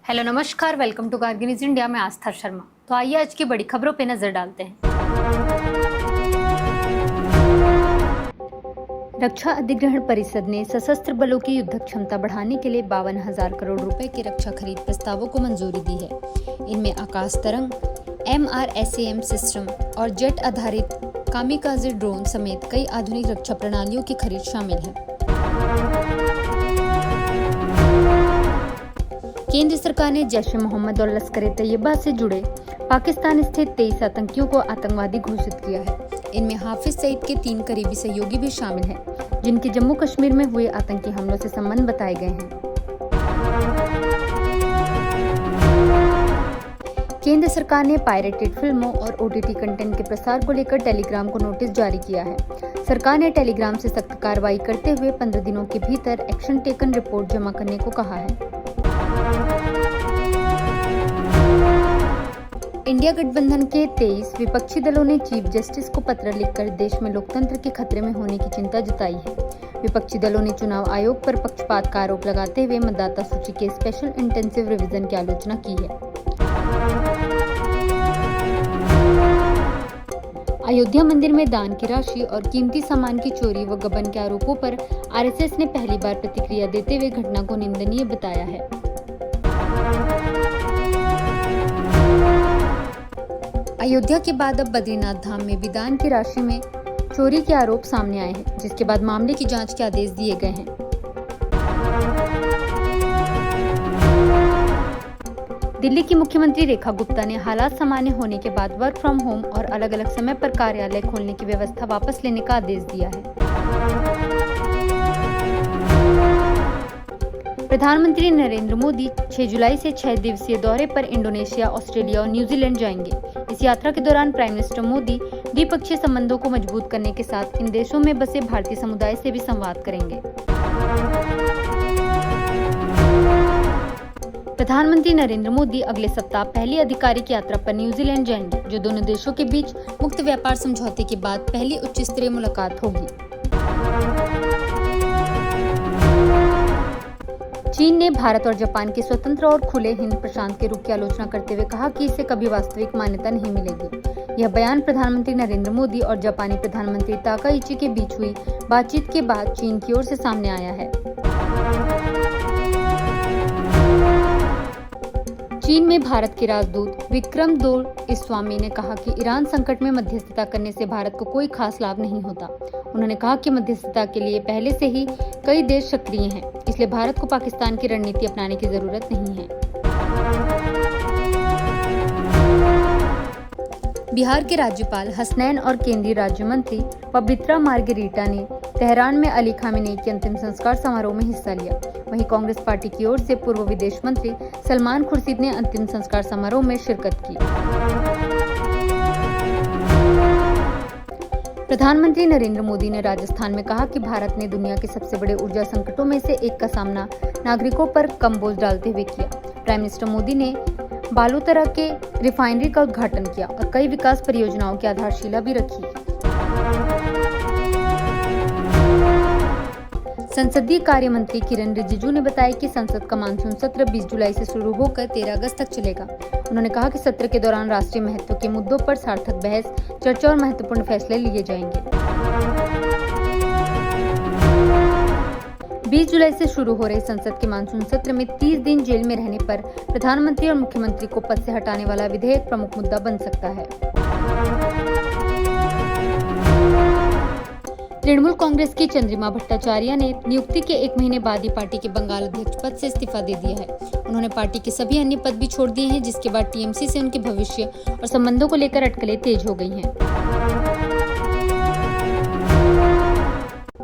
Hello नमस्कार, welcome to Kargil news India में आस्था शर्मा। तो आइए आज की बड़ी खबरों पे नजर डालते हैं। रक्षा अधिग्रहण परिषद ने सशस्त्र बलों की युद्ध क्षमता बढ़ाने के लिए 52,000 करोड़ रुपए के रक्षा खरीद प्रस्तावों को मंजूरी दी है। इनमें आकाश तरंग, MRSAM सिस्टम और जेट आधारित कामिकाजे ड्रोन समेत कई आधुनिक रक्षा प्रणालियों की खरीद शामिल है। केंद्र सरकार ने जैश-ए-मोहम्मद और लश्कर-ए-तैयबा से जुड़े पाकिस्तान स्थित 23 आतंकियों को आतंकवादी घोषित किया है। इनमें हाफिज सईद के 3 करीबी सहयोगी भी शामिल हैं, जिनके जम्मू कश्मीर में हुए आतंकी हमलों से संबंध बताए गए हैं। केंद्र सरकार ने पायरेटेड फिल्मों और OTT कंटेंट के प्रसार को लेकर टेलीग्राम को नोटिस जारी किया है। सरकार ने टेलीग्राम से सख्त कार्रवाई करते हुए 15 दिनों के भीतर एक्शन टेकन रिपोर्ट जमा करने को कहा है। इंडिया गठबंधन के 23 विपक्षी दलों ने चीफ जस्टिस को पत्र लिखकर देश में लोकतंत्र के खतरे में होने की चिंता जताई है। विपक्षी दलों ने चुनाव आयोग पर पक्षपात का आरोप लगाते हुए मतदाता सूची के स्पेशल इंटेंसिव रिवीजन की आलोचना की है। अयोध्या मंदिर में दान की राशि और कीमती सामान की चोरी व गबन के आरोपों पर RSS ने पहली बार प्रतिक्रिया देते हुए घटना को निंदनीय बताया है। अयोध्या के बाद अब बद्रीनाथ धाम में भी दान की राशि में चोरी के आरोप सामने आए हैं, जिसके बाद मामले की जांच के आदेश दिए गए हैं। दिल्ली की मुख्यमंत्री रेखा गुप्ता ने हालात सामान्य होने के बाद वर्क फ्रॉम होम और अलग अलग समय पर कार्यालय खोलने की व्यवस्था वापस लेने का आदेश दिया है। प्रधानमंत्री नरेंद्र मोदी 6 जुलाई से 6 दिवसीय दौरे पर इंडोनेशिया, ऑस्ट्रेलिया और न्यूजीलैंड जाएंगे। इस यात्रा के दौरान प्राइम मिनिस्टर मोदी द्विपक्षीय संबंधों को मजबूत करने के साथ इन देशों में बसे भारतीय समुदाय से भी संवाद करेंगे। प्रधानमंत्री नरेंद्र मोदी अगले सप्ताह पहली आधिकारिक यात्रा पर न्यूजीलैंड जाएंगे, जो दोनों देशों के बीच मुक्त व्यापार समझौते के बाद पहली उच्च स्तरीय मुलाकात होगी। चीन ने भारत और जापान के स्वतंत्र और खुले हिंद प्रशांत के रुख की आलोचना करते हुए कहा कि इसे कभी वास्तविक मान्यता नहीं मिलेगी। यह बयान प्रधानमंत्री नरेंद्र मोदी और जापानी प्रधानमंत्री ताकाइची के बीच हुई बातचीत के बाद चीन की ओर से सामने आया है। चीन में भारत के राजदूत विक्रम दोरइस्वामी ने कहा कि ईरान संकट में मध्यस्थता करने से भारत को कोई खास लाभ नहीं होता। उन्होंने कहा कि मध्यस्थता के लिए पहले से ही कई देश सक्रिय हैं, इसलिए भारत को पाकिस्तान की रणनीति अपनाने की जरूरत नहीं है। बिहार के राज्यपाल हसनैन और केंद्रीय राज्य मंत्री पवित्रा मार्गेरिटा ने तेहरान में अली खामेनी के अंतिम संस्कार समारोह में हिस्सा लिया। वहीं कांग्रेस पार्टी की ओर से पूर्व विदेश मंत्री सलमान खुर्शीद ने अंतिम संस्कार समारोह में शिरकत की। प्रधानमंत्री नरेंद्र मोदी ने राजस्थान में कहा कि भारत ने दुनिया के सबसे बड़े ऊर्जा संकटों में से एक का सामना नागरिकों पर कम बोझ डालते हुए किया। प्राइम मिनिस्टर मोदी ने बालोतरा के रिफाइनरी का उद्घाटन किया और कई विकास परियोजनाओं की आधारशिला भी रखी। संसदीय कार्य मंत्री किरण रिजिजू ने बताया कि संसद का मानसून सत्र 20 जुलाई से शुरू होकर 13 अगस्त तक चलेगा। उन्होंने कहा कि सत्र के दौरान राष्ट्रीय महत्व के मुद्दों पर सार्थक बहस, चर्चा और महत्वपूर्ण फैसले लिए जाएंगे। 20 जुलाई से शुरू हो रहे संसद के मानसून सत्र में 30 दिन जेल में रहने पर प्रधानमंत्री और मुख्यमंत्री को पद से हटाने वाला विधेयक प्रमुख मुद्दा बन सकता है। तृणमूल कांग्रेस की चंद्रिमा भट्टाचार्य ने नियुक्ति के 1 महीने बाद ही पार्टी के बंगाल अध्यक्ष पद से इस्तीफा दे दिया है। उन्होंने पार्टी के सभी अन्य पद भी छोड़ दिए हैं, जिसके बाद TMC से उनके भविष्य और संबंधों को लेकर अटकलें तेज हो गई हैं।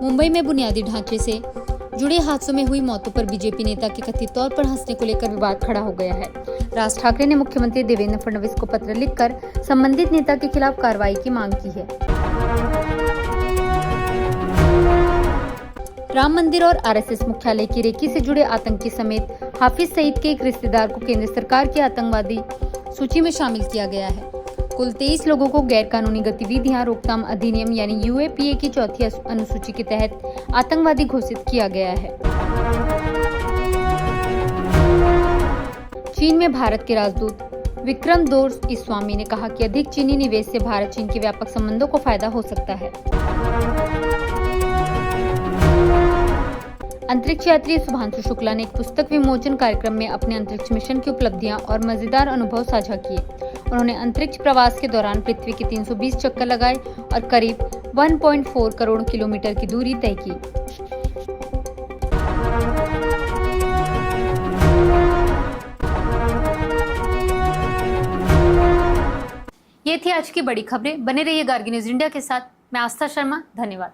मुंबई में बुनियादी ढांचे से जुड़े हादसों में हुई मौतों पर बीजेपी नेता के कथित तौर पर हंसने को लेकर विवाद खड़ा हो गया है। राज ठाकरे ने मुख्यमंत्री देवेंद्र फडणवीस को पत्र लिखकर संबंधित नेता के खिलाफ कार्रवाई की मांग की है। राम मंदिर और RSS मुख्यालय की रेकी से जुड़े आतंकी समेत हाफिज सईद के एक रिश्तेदार को केंद्र सरकार की आतंकवादी सूची में शामिल किया गया है। कुल 23 लोगों को गैर कानूनी गतिविधियां रोकथाम अधिनियम यानी UAPA की 4थी अनुसूची के तहत आतंकवादी घोषित किया गया है। चीन में भारत के राजदूत विक्रम दोरईस्वामी ने कहा कि अधिक चीनी निवेश से भारत चीन के व्यापक संबंधों को फायदा हो सकता है। अंतरिक्ष यात्री शुभांशु शुक्ला ने एक पुस्तक विमोचन कार्यक्रम में अपने अंतरिक्ष मिशन की उपलब्धियां और मजेदार अनुभव साझा किए। उन्होंने अंतरिक्ष प्रवास के दौरान पृथ्वी के 320 चक्कर लगाए और करीब 1.4 करोड़ किलोमीटर की दूरी तय की। ये थी आज की बड़ी खबरें। बने रहिए गार्गी न्यूज इंडिया के साथ। मैं आस्था शर्मा, धन्यवाद।